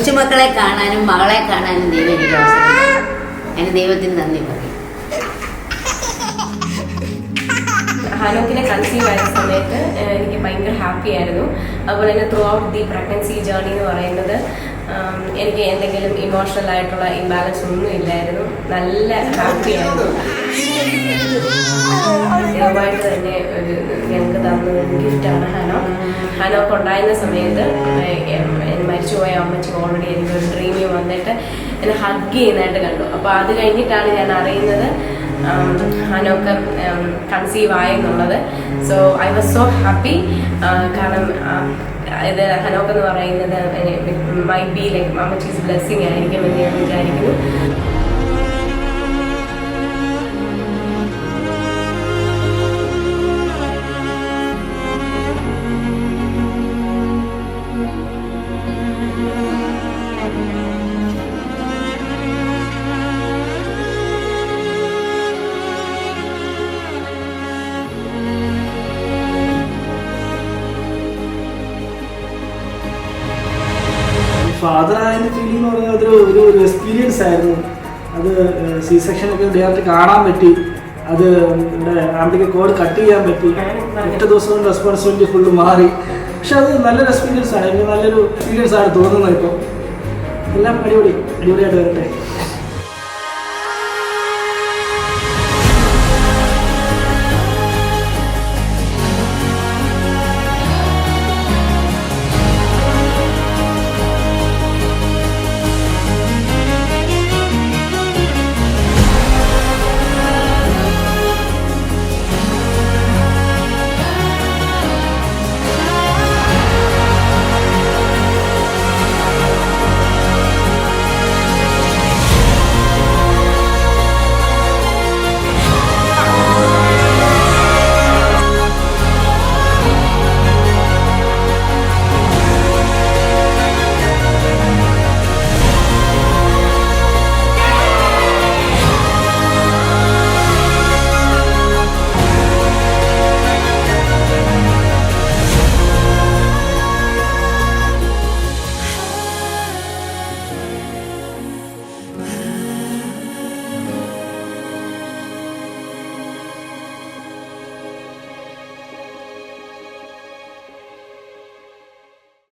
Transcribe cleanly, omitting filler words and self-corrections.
കൊച്ചുമക്കളെ കാണാനും മകളെ കാണാനും ദൈവം എനിക്ക് അവസരം. അതിന് ദൈവത്തിന് നന്ദി പറയും. ഹനോക്കിനെ കൺസീവ് ആയ സമയത്ത് എനിക്ക് ഭയങ്കര ഹാപ്പി ആയിരുന്നു. അതുപോലെ തന്നെ through out the pregnancy journey എന്ന് പറയുന്നത് എനിക്ക് എന്തെങ്കിലും ഇമോഷണൽ ആയിട്ടുള്ള ഇംബാലൻസ് ഒന്നും ഇല്ലായിരുന്നു. നല്ല ഹാപ്പി ആയിരുന്നു. ദൈവമായിട്ട് തന്നെ ഞങ്ങൾക്ക് തന്ന ഗിഫ്റ്റാണ് ഹനോക്ക് ഉണ്ടായിരുന്ന സമയത്ത് മരിച്ചുപോയ അമ്മച്ചി ഓൾറെഡി എനിക്കൊരു ഡ്രീമിൽ വന്നിട്ട് എന്നെ ഹഗ് ചെയ്യുന്നതായിട്ട് കണ്ടു. അപ്പോൾ അത് കഴിഞ്ഞിട്ടാണ് ഞാൻ അറിയുന്നത് ഹനോക്ക് കൺസീവ് ആയെന്നുള്ളത്. So I was so happy. കാരണം ഇത് ഹനോക്ക് എന്ന് പറയുന്നത് മൈ ബി ലൈക്ക് അമ്മച്ചീസ് ബ്ലെസ്സിങ് ആയിരിക്കും എന്ന് ഞാൻ വിചാരിക്കുന്നു. ഫാദർ ആയതിൻ്റെ ഫീലിംഗ് എന്ന് പറഞ്ഞാൽ ഒരു എക്സ്പീരിയൻസ് ആയിരുന്നു. അത് സി സെക്ഷനൊക്കെ ഡയറക്റ്റ് കാണാൻ പറ്റി. അത് ഇവിടെ ആംബിളിക്ക് കോഡ് കട്ട് ചെയ്യാൻ പറ്റി. 8 ദിവസം കൊണ്ട് റെസ്പോൺസിബിലിറ്റി ഫുള്ള് മാറി. പക്ഷെ അത് നല്ലൊരു എക്സ്പീരിയൻസ് ആണ്. എനിക്ക് നല്ലൊരു എക്സ്പീരിയൻസ് ആണ് തോന്നുന്നത്. ഇപ്പോൾ എല്ലാം അടിപൊളിയായിട്ട് വരട്ടെ.